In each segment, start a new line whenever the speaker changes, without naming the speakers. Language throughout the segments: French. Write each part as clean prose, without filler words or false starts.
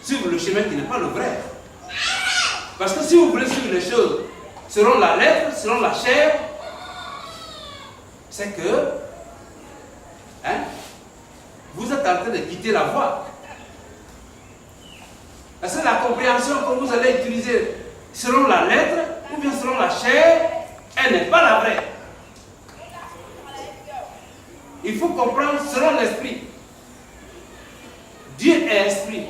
suivre le chemin qui n'est pas le vrai. Parce que si vous voulez suivre les choses selon la lettre, selon la chair, c'est que vous êtes en train de quitter la voie. Parce que la compréhension que vous allez utiliser selon la lettre ou bien selon la chair, elle n'est pas la vraie. Il faut comprendre selon l'esprit. Dieu est esprit.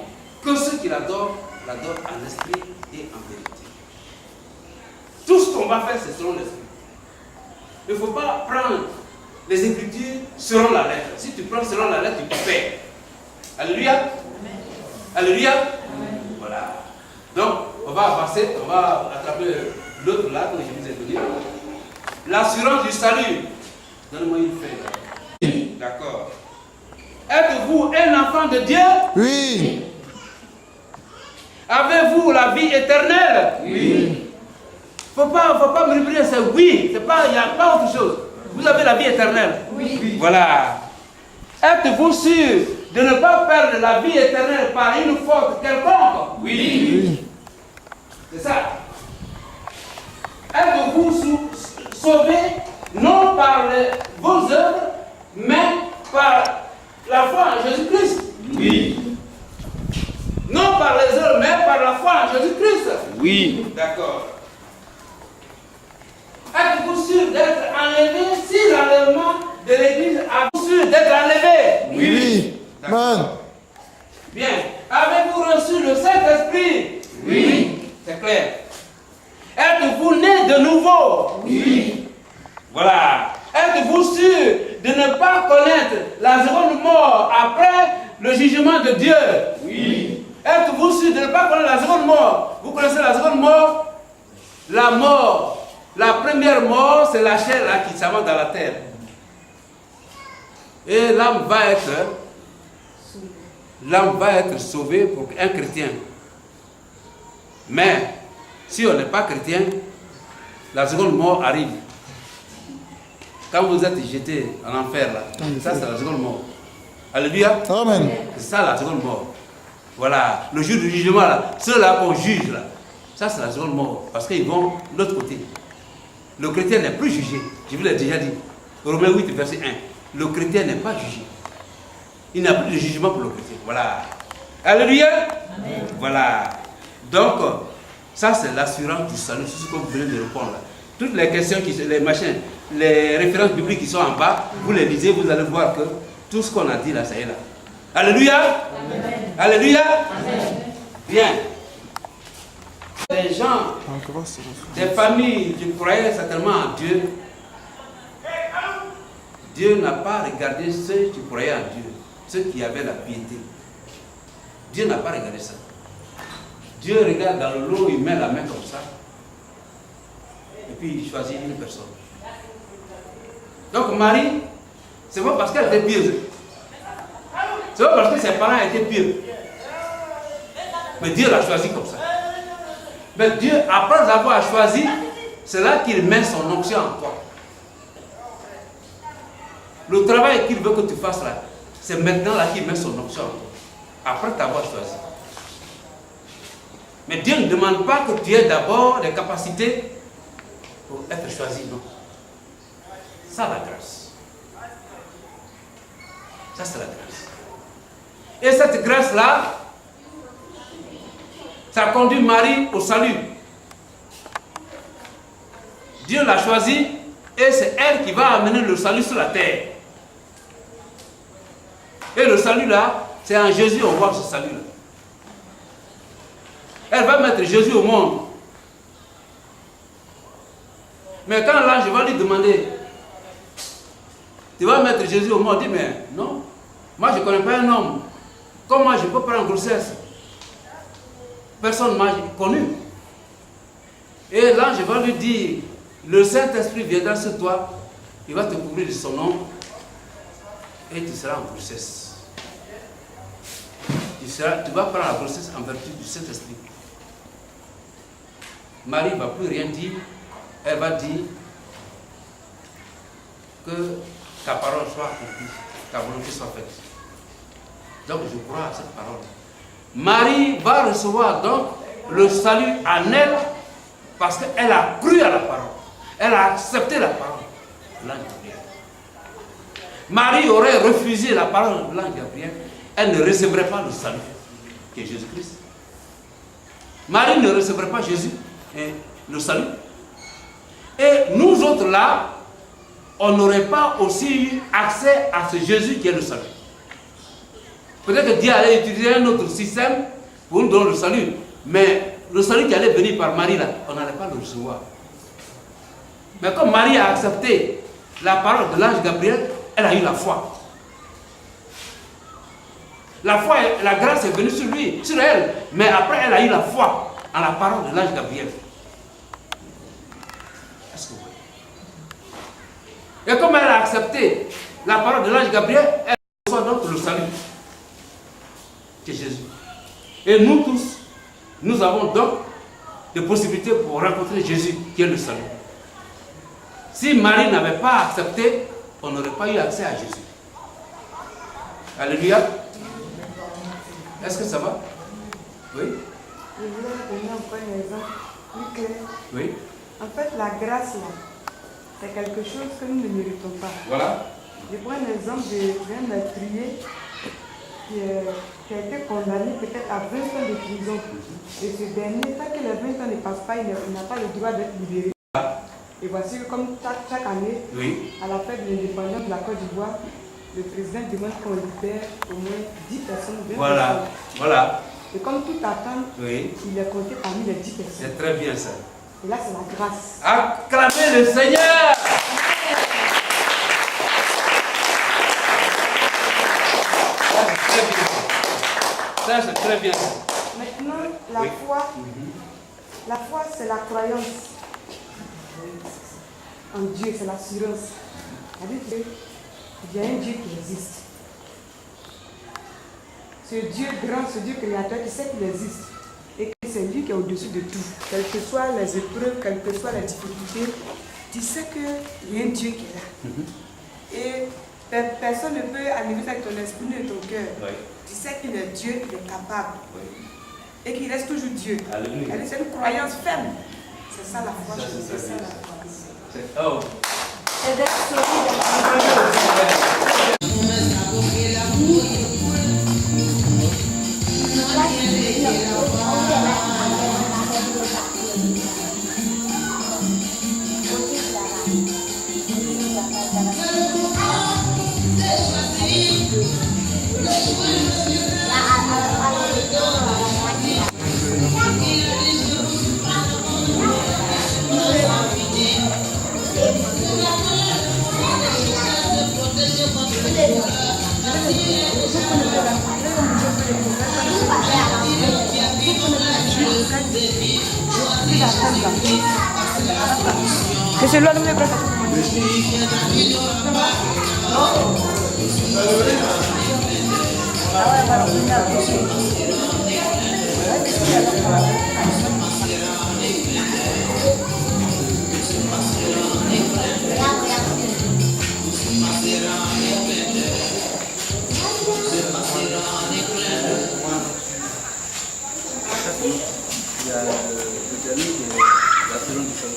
Que ceux qui l'adorent, l'adorent en esprit et en vérité. Tout ce qu'on va faire, c'est selon l'esprit. Il ne faut pas prendre les Écritures selon la lettre. Si tu prends selon la lettre, tu peux faire. Alléluia. Alléluia. Voilà. Donc, on va avancer, on va attraper l'autre là que je vous ai donné. L'assurance du salut. Donne-moi une feuille. D'accord. Êtes-vous un enfant de Dieu?
Oui.
Avez-vous la vie éternelle?
Oui.
Faut pas me répéter, c'est oui. Il n'y a pas autre chose. Vous avez la vie éternelle?
Oui.
Voilà. Êtes-vous sûr de ne pas perdre la vie éternelle par une faute quelconque? Oui. C'est ça. Êtes-vous sauvé non par vos œuvres, mais par la foi en Jésus-Christ?
Oui.
Non par les œuvres, mais par la foi en Jésus-Christ?
Oui.
D'accord. Êtes-vous sûr d'être enlevé si l'enlèvement de l'Église a-t-vous sûr d'être enlevé?
Oui. Amen.
Bien. Avez-vous reçu le Saint-Esprit?
Oui.
C'est clair. Êtes-vous né de nouveau?
Oui.
Voilà. Êtes-vous sûr de ne pas connaître la seconde mort après le jugement de Dieu?
Oui.
Êtes-vous sûr de ne pas connaître la seconde mort? Vous connaissez la seconde mort? La mort. La première mort, c'est la chair là, qui s'avance dans la terre. Et l'âme va être sauvée pour un chrétien. Mais, si on n'est pas chrétien, la seconde mort arrive. Quand vous êtes jeté en enfer, là, ça c'est la seconde mort. Alléluia.
Amen.
C'est ça la seconde mort. Voilà, le jour du jugement, là, ceux-là qu'on juge, là, ça c'est la seconde mort. Parce qu'ils vont de l'autre côté. Le chrétien n'est plus jugé. Je vous l'ai déjà dit. Romains 8, verset 1. Le chrétien n'est pas jugé. Il n'y a plus de jugement pour le chrétien. Voilà. Alléluia. Amen. Voilà. Donc, ça c'est l'assurance du salut. C'est ce que vous venez de répondre là. Toutes les questions, les machins, les références bibliques qui sont en bas, vous les lisez, vous allez voir que tout ce qu'on a dit là, ça y est là. Alléluia. Amen. Alléluia. Amen. Bien. Des gens, des familles qui croyaient certainement en Dieu, Dieu n'a pas regardé ceux qui croyaient en Dieu, ceux qui avaient la piété. Dieu n'a pas regardé ça. Dieu regarde dans le lot, il met la main comme ça, et puis il choisit une personne. Donc Marie, c'est pas parce qu'elle était pieuse, c'est pas parce que ses parents étaient pieux, mais Dieu l'a choisi comme ça. Mais Dieu, après avoir choisi, c'est là qu'il met son onction en toi. Le travail qu'il veut que tu fasses là, c'est maintenant là qu'il met son onction en toi. Après t'avoir choisi. Mais Dieu ne demande pas que tu aies d'abord des capacités pour être choisi, non. Ça, la grâce. Ça, c'est la grâce. Et cette grâce-là, ça conduit Marie au salut. Dieu l'a choisie et c'est elle qui va amener le salut sur la terre. Et le salut là, c'est en Jésus on voit ce salut là. Elle va mettre Jésus au monde. Mais quand l'ange va lui demander, tu vas mettre Jésus au monde, il dit mais non, moi je ne connais pas un homme. Comment je peux prendre grossesse? Personne ne m'a connu. Et l'ange va lui dire, le Saint-Esprit viendra sur toi, il va te couvrir de son nom et tu seras en grossesse. Tu vas prendre la grossesse en vertu du Saint-Esprit. Marie ne va plus rien dire, elle va dire que ta parole soit accomplie, ta volonté soit faite. Donc je crois à cette parole. Marie va recevoir donc le salut en elle parce qu'elle a cru à la parole. Elle a accepté la parole de l'ange Gabriel. Marie aurait refusé la parole de l'ange Gabriel, elle ne recevrait pas le salut qui est Jésus-Christ. Marie ne recevrait pas Jésus et le salut. Et nous autres là, on n'aurait pas aussi eu accès à ce Jésus qui est le salut. Peut-être que Dieu allait utiliser un autre système pour nous donner le salut. Mais le salut qui allait venir par Marie là, on n'allait pas le recevoir. Mais comme Marie a accepté la parole de l'ange Gabriel, elle a eu la foi. La foi, la grâce est venue sur lui, sur elle. Mais après, elle a eu la foi en la parole de l'ange Gabriel. Est-ce que vous voyez? Et comme elle a accepté la parole de l'ange Gabriel, elle reçoit donc le salut. C'est Jésus. Et nous tous, nous avons donc des possibilités pour rencontrer Jésus qui est le salut. Si Marie n'avait pas accepté, on n'aurait pas eu accès à Jésus. Alléluia. Est-ce que ça va? Oui.
Je voulais donner encore un exemple plus clair.
Oui.
En fait, la grâce, là, c'est quelque chose que nous ne méritons pas.
Voilà.
Je prends un exemple d'un meurtrier qui a été condamné peut-être à 20 ans de prison. Et ce dernier, tant que les 20 ans ne passent pas, il n'a pas le droit d'être libéré. Et voici que comme chaque année,
Oui.
à la fête de l'indépendance de la Côte d'Ivoire, le président demande qu'on libère au moins 10 personnes, 20
Voilà.
personnes.
Voilà.
Et comme tout attend,
Oui.
il est compté parmi les 10 personnes.
C'est très bien ça.
Et là, c'est la grâce.
Acclamez le Seigneur. Ça, c'est très bien.
Maintenant, la
Oui.
foi, c'est la croyance en Dieu, c'est l'assurance. C'est-à-dire qu'il y a un Dieu qui existe. Ce Dieu grand, ce Dieu créateur qui sait qu'il existe. Et que c'est lui qui est au-dessus de tout. Quelles que soient les épreuves, quelles que soient les difficultés, tu sais qu'il y a un Dieu qui est là. Et personne ne peut arriver avec ton esprit ni ton cœur.
Oui.
Tu sais qu'il est Dieu, il est capable.
Oui.
Et qu'il reste toujours Dieu.
Alléluia.
C'est une croyance ferme. C'est ça la foi.
Ça, c'est
C'est ça
ça.
la foi.
Oh.
C'est d'être solide. Que se lo haga una cosa.
Il y a le dernier qui est la seconde du sol.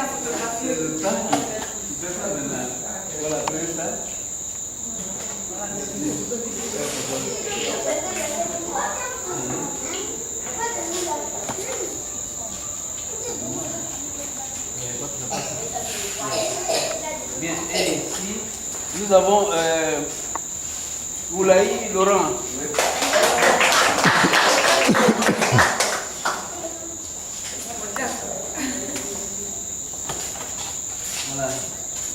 à photographier.
C'est ça. Tu fais ça maintenant. Voilà, prenez ça. Bien, et ici, nous avons Oulaï Laurent. Voilà.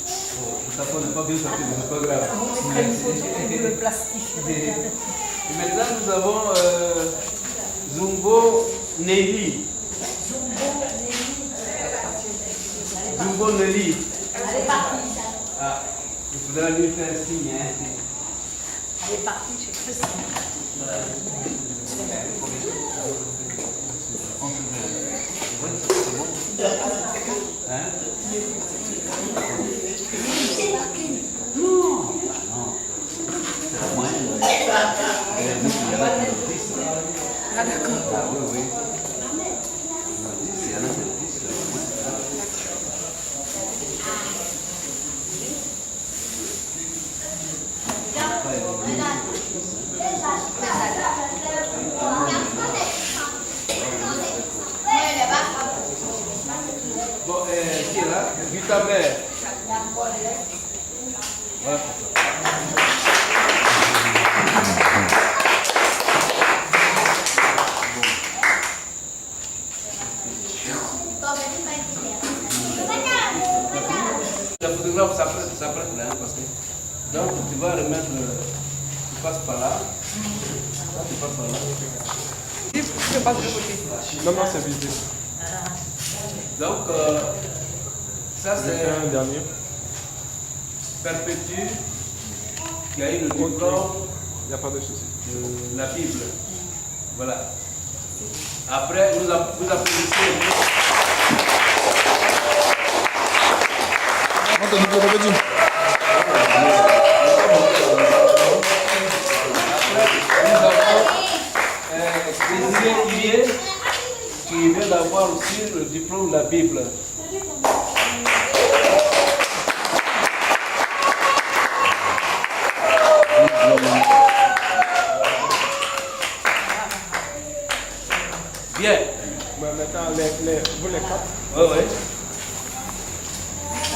Le tapon n'est pas bien sorti, mais c'est pas grave.
On mettra une photo de plastique.
Et maintenant, nous avons Zumbo Nelly. Zumbo Nelly. Ah, il faudra lui faire signe. Hein.
Elle est partie chez Christine.
Hein?
Ah d'accord.
Ah oui, oui. Bon, qui est là? Gutabert. Voilà. La photographe s'apprête là, parce que donc tu vas remettre tu passes par là, tu passes par là.
Je passe de côté.
Non, non, c'est visé.
Donc ça
Je
c'est
fais un dernier.
Perpétue qui a eu le diplôme
Il n'y a pas de souci.
de la Bible. Voilà. Après, vous applaudissez. Désiré Huillet qui vient d'avoir aussi le diplôme de la Bible. Bien.
Maintenant, vous les quatre.
Oui, oui.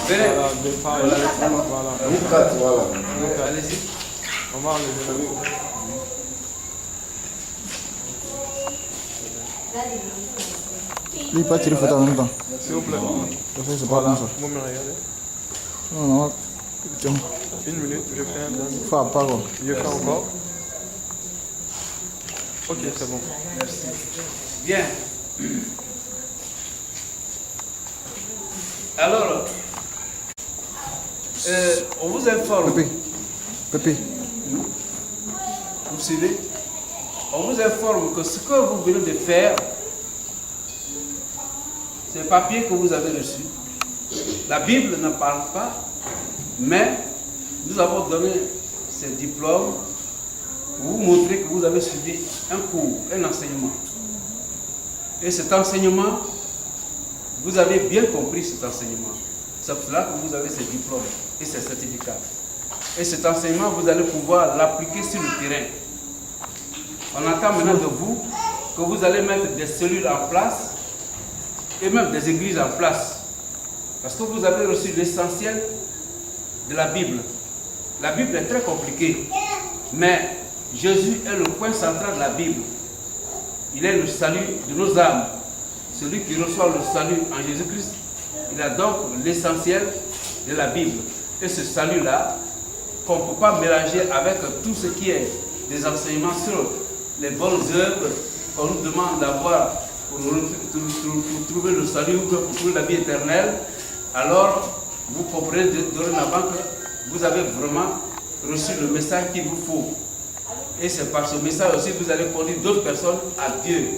Venez.
Voilà, deux pas. Voilà.
Vous quatre, voilà.
Donc, allez-y.
On va enlever.
Lui, pas tirer photo en même temps.
S'il vous plaît.
C'est pas
Voilà,
comme ça.
vous me regardez.
Non, non. Tiens,
Une minute, je fais un dernier.
pas quoi.
Je fais encore. Ok, c'est bon.
Bien. Alors, on vous informe.
Pépé.
Vous suivez? On vous informe que ce que vous venez de faire, c'est le papier que vous avez reçu. La Bible ne parle pas, mais nous avons donné ces diplômes pour vous montrer que vous avez suivi un cours, un enseignement. Et cet enseignement, vous avez bien compris cet enseignement. C'est pour cela que vous avez ces diplômes et ces certificats. Et cet enseignement, vous allez pouvoir l'appliquer sur le terrain. On attend maintenant de vous que vous allez mettre des cellules en place et même des églises en place. Parce que vous avez reçu l'essentiel de la Bible. La Bible est très compliquée, mais Jésus est le point central de la Bible. Il est le salut de nos âmes. Celui qui reçoit le salut en Jésus-Christ, il a donc l'essentiel de la Bible. Et ce salut-là, qu'on ne peut pas mélanger avec tout ce qui est des enseignements sur les bonnes œuvres qu'on nous demande d'avoir pour trouver le salut ou pour trouver la vie éternelle, alors vous comprenez dorénavant que vous avez vraiment reçu le message qu'il vous faut. Et c'est par ce message aussi que vous allez conduire d'autres personnes à Dieu.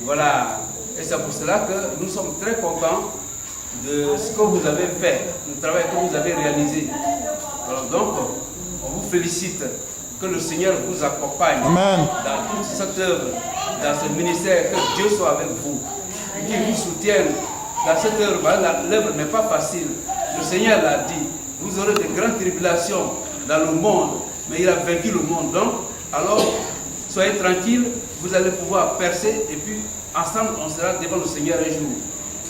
Voilà. Et c'est pour cela que nous sommes très contents de ce que vous avez fait, du travail que vous avez réalisé. Alors donc, on vous félicite. Que le Seigneur vous accompagne
Amen.
dans toute cette œuvre, dans ce ministère, que Dieu soit avec vous, qu'il vous soutienne dans cette œuvre, l'œuvre n'est pas facile. Le Seigneur l'a dit, vous aurez de grandes tribulations dans le monde, mais il a vaincu le monde. Donc, alors, soyez tranquilles, vous allez pouvoir percer et puis ensemble, on sera devant le Seigneur un jour.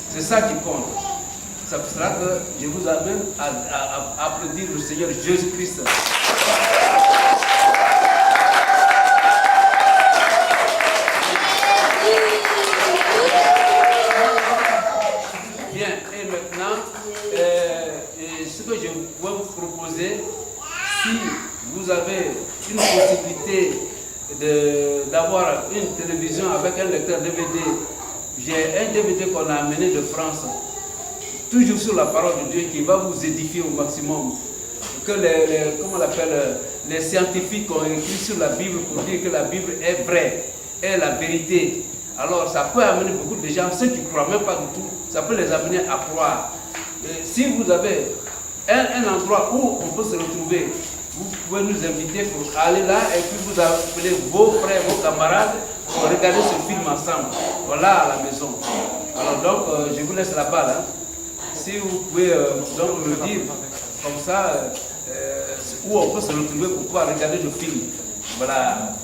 C'est ça qui compte. C'est pour cela que je vous amène à applaudir le Seigneur Jésus-Christ. Bien, et maintenant, ce que je vais vous proposer, si vous avez une possibilité d'avoir une télévision avec un lecteur DVD, j'ai un DVD qu'on a amené de France, toujours sur la parole de Dieu, qui va vous édifier au maximum. Que les scientifiques ont écrit sur la Bible pour dire que la Bible est vraie, est la vérité. Alors ça peut amener beaucoup de gens, ceux qui ne croient même pas du tout, ça peut les amener à croire. Et si vous avez un endroit où on peut se retrouver, vous pouvez nous inviter pour aller là et puis vous appelez vos frères, vos camarades pour regarder ce film ensemble. Voilà, à la maison. Alors donc, je vous laisse là-bas. Là. Si vous pouvez donc me dire comme ça, où on peut se retrouver pour pouvoir regarder le film. Voilà.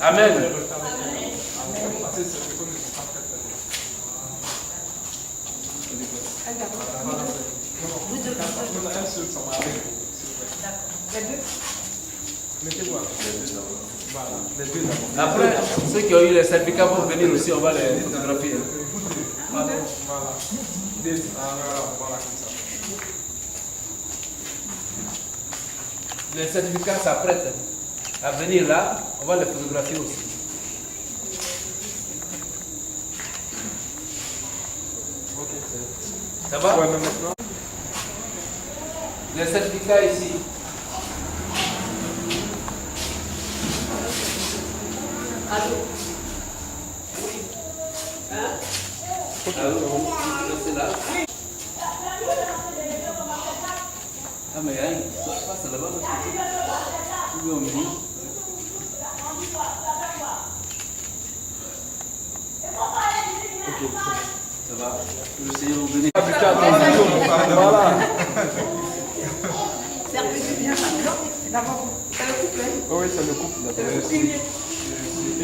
Amen. Après, ceux qui ont eu les certificats vont venir aussi, on va les photographier. Les certificats s'apprêtent à venir là, on va les photographier aussi. Ça va?
Ouais, maintenant.
Les certificats ici. Allô? Oui. Hein? Allô? Restez là. Ah mais hein, passe là-bas. Tu veux au milieu?
Ok.
Ça va? Le Seigneur vous bénisse.
Voilà.
C'est un peu bien maintenant. D'abord, ça le couple.
Oh oui, ça le coupe. C'est 1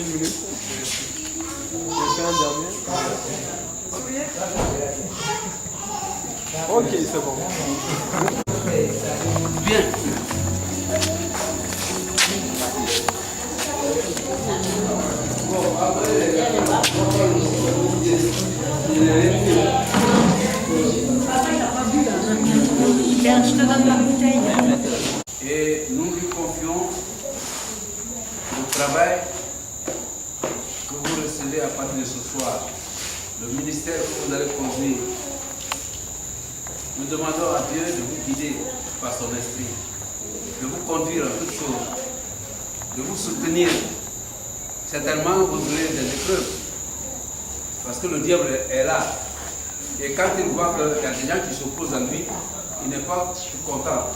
minute. Je fais un dernier. Ok, c'est bon.
Bien.
Je te donne la bouteille.
Et nous lui confions le travail que vous recevez à partir de ce soir, le ministère que vous allez conduire. Nous demandons à Dieu de vous guider par son esprit, de vous conduire en toutes choses, de vous soutenir. Certainement, vous aurez des épreuves, parce que le diable est là. Et quand il voit qu'il y a des gens qui s'opposent à lui, il n'est pas content.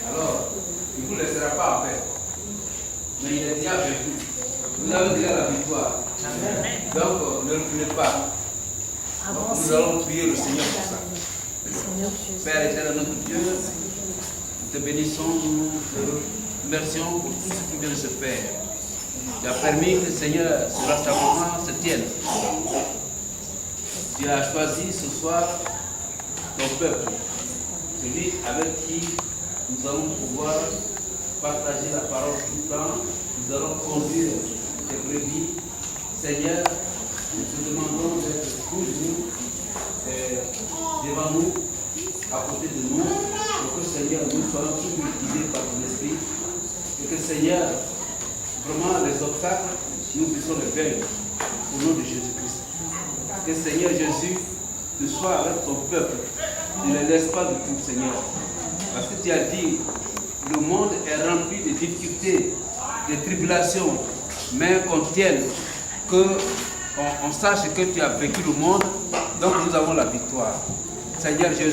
Alors, il ne vous laissera pas en paix. Mais il est déjà vaincu. Vous avez déjà la victoire. Donc, ne reculez pas. Donc, nous allons prier le Seigneur pour ça. Père éternel, notre Dieu, nous te bénissons, nous te remercions pour tout ce qui vient de se faire. Tu as permis que le Seigneur, ce rassemblement se tienne. Tu as choisi ce soir ton peuple, celui avec qui nous allons pouvoir partager la parole tout le temps, nous allons conduire tes brebis. Seigneur, nous te demandons d'être toujours devant nous, à côté de nous, pour que Seigneur, nous soyons toujours guidés par ton esprit, et que Seigneur, vraiment les obstacles, nous puissions les vaincre au nom de Jésus-Christ. Que Seigneur Jésus, tu sois avec ton peuple, ne les laisse pas du tout, Seigneur. Parce que tu as dit, le monde est rempli de difficultés, de tribulations, mais qu'on tienne, qu'on sache que tu as vécu le monde, donc nous avons la victoire. Seigneur Jésus,